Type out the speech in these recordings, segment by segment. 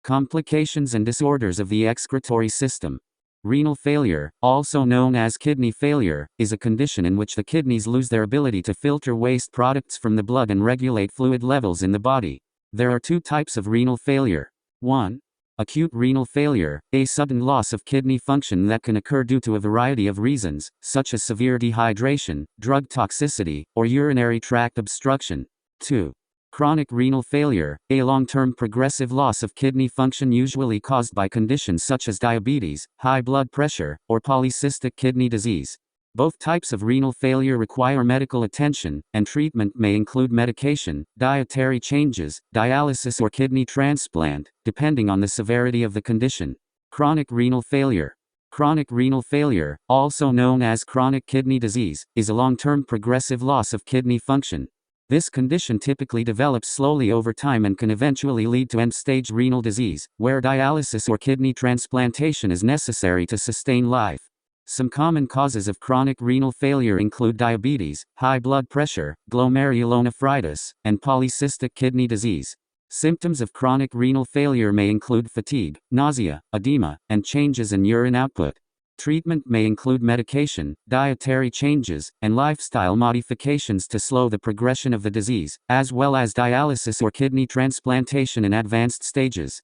Complications and disorders of the excretory system. Renal failure, also known as kidney failure, is a condition in which the kidneys lose their ability to filter waste products from the blood and regulate fluid levels in the body. There are two types of renal failure. 1. Acute renal failure, a sudden loss of kidney function that can occur due to a variety of reasons, such as severe dehydration, drug toxicity, or urinary tract obstruction. 2. Chronic renal failure, a long-term progressive loss of kidney function usually caused by conditions such as diabetes, high blood pressure, or polycystic kidney disease. Both types of renal failure require medical attention, and treatment may include medication, dietary changes, dialysis or kidney transplant, depending on the severity of the condition. Chronic renal failure. Chronic renal failure, also known as chronic kidney disease, is a long-term progressive loss of kidney function. This condition typically develops slowly over time and can eventually lead to end-stage renal disease, where dialysis or kidney transplantation is necessary to sustain life. Some common causes of chronic renal failure include diabetes, high blood pressure, glomerulonephritis, and polycystic kidney disease. Symptoms of chronic renal failure may include fatigue, nausea, edema, and changes in urine output. Treatment may include medication, dietary changes, and lifestyle modifications to slow the progression of the disease, as well as dialysis or kidney transplantation in advanced stages.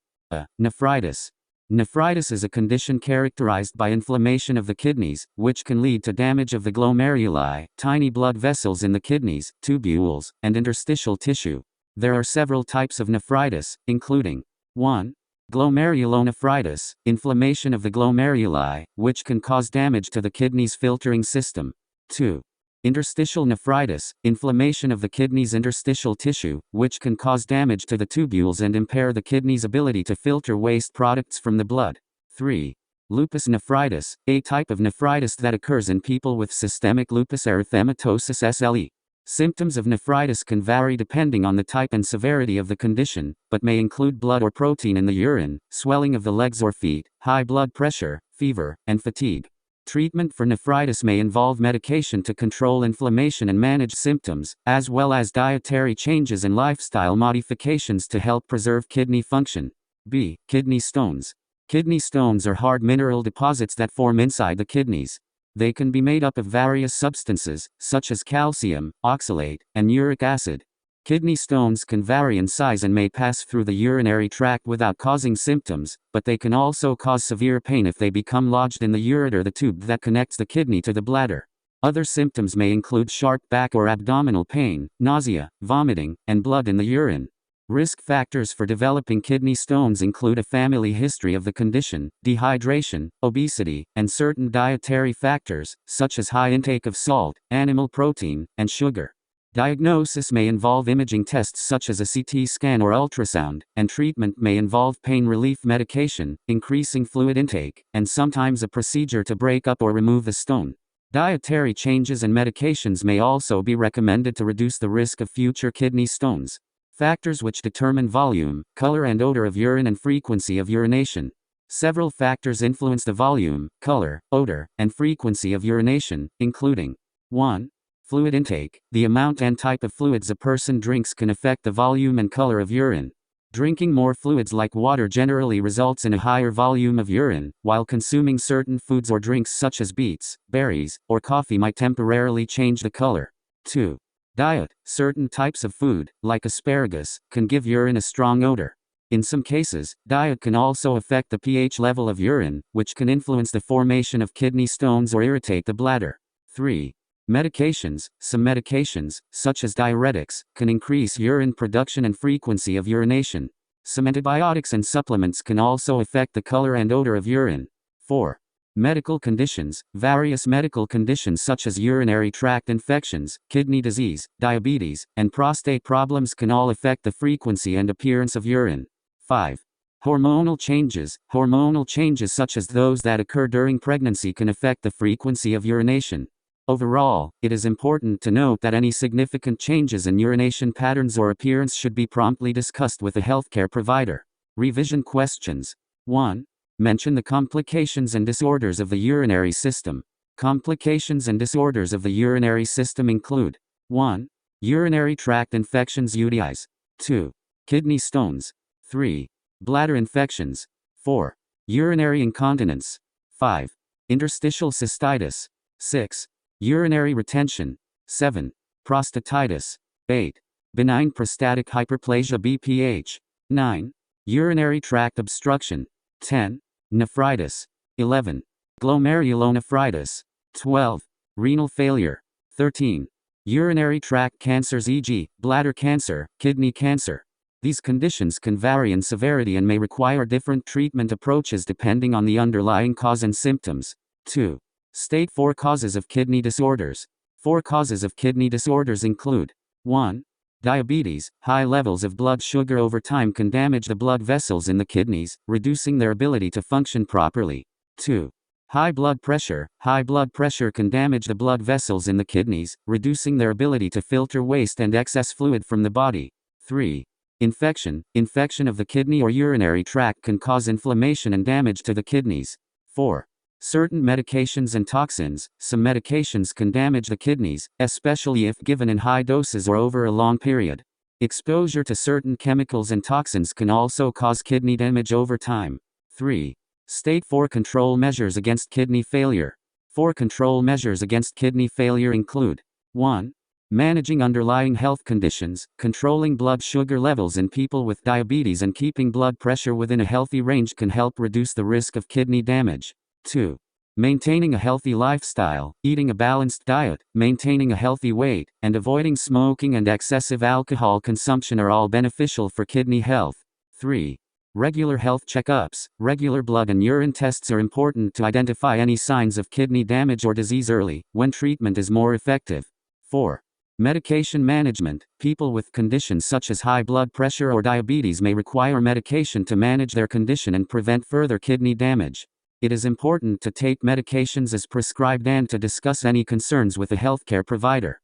Nephritis. Nephritis is a condition characterized by inflammation of the kidneys, which can lead to damage of the glomeruli, tiny blood vessels in the kidneys, tubules, and interstitial tissue. There are several types of nephritis, including 1. Glomerulonephritis, inflammation of the glomeruli, which can cause damage to the kidney's filtering system. 2. Interstitial nephritis, inflammation of the kidney's interstitial tissue, which can cause damage to the tubules and impair the kidney's ability to filter waste products from the blood. 3. Lupus nephritis, a type of nephritis that occurs in people with systemic lupus erythematosus SLE. Symptoms of nephritis can vary depending on the type and severity of the condition, but may include blood or protein in the urine, swelling of the legs or feet, high blood pressure, fever, and fatigue. Treatment for nephritis may involve medication to control inflammation and manage symptoms, as well as dietary changes and lifestyle modifications to help preserve kidney function. B. Kidney stones. Kidney stones are hard mineral deposits that form inside the kidneys. They can be made up of various substances, such as calcium, oxalate, and uric acid. Kidney stones can vary in size and may pass through the urinary tract without causing symptoms, but they can also cause severe pain if they become lodged in the ureter, the tube that connects the kidney to the bladder. Other symptoms may include sharp back or abdominal pain, nausea, vomiting, and blood in the urine. Risk factors for developing kidney stones include a family history of the condition, dehydration, obesity, and certain dietary factors, such as high intake of salt, animal protein, and sugar. Diagnosis may involve imaging tests such as a CT scan or ultrasound, and treatment may involve pain relief medication, increasing fluid intake, and sometimes a procedure to break up or remove the stone. Dietary changes and medications may also be recommended to reduce the risk of future kidney stones. Factors which determine volume, color and odor of urine and frequency of urination. Several factors influence the volume, color, odor, and frequency of urination, including 1. Fluid intake. The amount and type of fluids a person drinks can affect the volume and color of urine. Drinking more fluids like water generally results in a higher volume of urine, while consuming certain foods or drinks such as beets, berries, or coffee might temporarily change the color. 2. Diet. Certain types of food, like asparagus, can give urine a strong odor. In some cases, diet can also affect the pH level of urine, which can influence the formation of kidney stones or irritate the bladder. 3. Medications. Some medications, such as diuretics, can increase urine production and frequency of urination. Some antibiotics and supplements can also affect the color and odor of urine. 4. Medical conditions. Various medical conditions such as urinary tract infections, kidney disease, diabetes, and prostate problems can all affect the frequency and appearance of urine. 5. Hormonal changes. Hormonal changes such as those that occur during pregnancy can affect the frequency of urination. Overall, it is important to note that any significant changes in urination patterns or appearance should be promptly discussed with a healthcare provider. Revision questions. 1. Mention the complications and disorders of the urinary system. Complications and disorders of the urinary system include 1. Urinary tract infections UTIs. 2. Kidney stones. 3. Bladder infections. 4. Urinary incontinence. 5. Interstitial cystitis. 6. Urinary retention. 7. Prostatitis. 8. Benign prostatic hyperplasia BPH. 9. Urinary tract obstruction. 10. Nephritis. 11. Glomerulonephritis. 12. Renal failure. 13. Urinary tract cancers, e.g., bladder cancer, kidney cancer. These conditions can vary in severity and may require different treatment approaches depending on the underlying cause and symptoms. 2. State 4 causes of kidney disorders. 4 causes of kidney disorders include: 1. Diabetes. High levels of blood sugar over time can damage the blood vessels in the kidneys, reducing their ability to function properly. 2. High blood pressure. High blood pressure can damage the blood vessels in the kidneys, reducing their ability to filter waste and excess fluid from the body. 3. Infection. Infection of the kidney or urinary tract can cause inflammation and damage to the kidneys. 4. Certain medications and toxins. Some medications can damage the kidneys, especially if given in high doses or over a long period. Exposure to certain chemicals and toxins can also cause kidney damage over time. 3. State 4 control measures against kidney failure. 4 control measures against kidney failure include: 1. Managing underlying health conditions. Controlling blood sugar levels in people with diabetes and keeping blood pressure within a healthy range can help reduce the risk of kidney damage. 2. Maintaining a healthy lifestyle. Eating a balanced diet, maintaining a healthy weight, and avoiding smoking and excessive alcohol consumption are all beneficial for kidney health. 3. Regular health checkups. Regular blood and urine tests are important to identify any signs of kidney damage or disease early, when treatment is more effective. 4. Medication management. People with conditions such as high blood pressure or diabetes may require medication to manage their condition and prevent further kidney damage. It is important to take medications as prescribed and to discuss any concerns with a healthcare provider.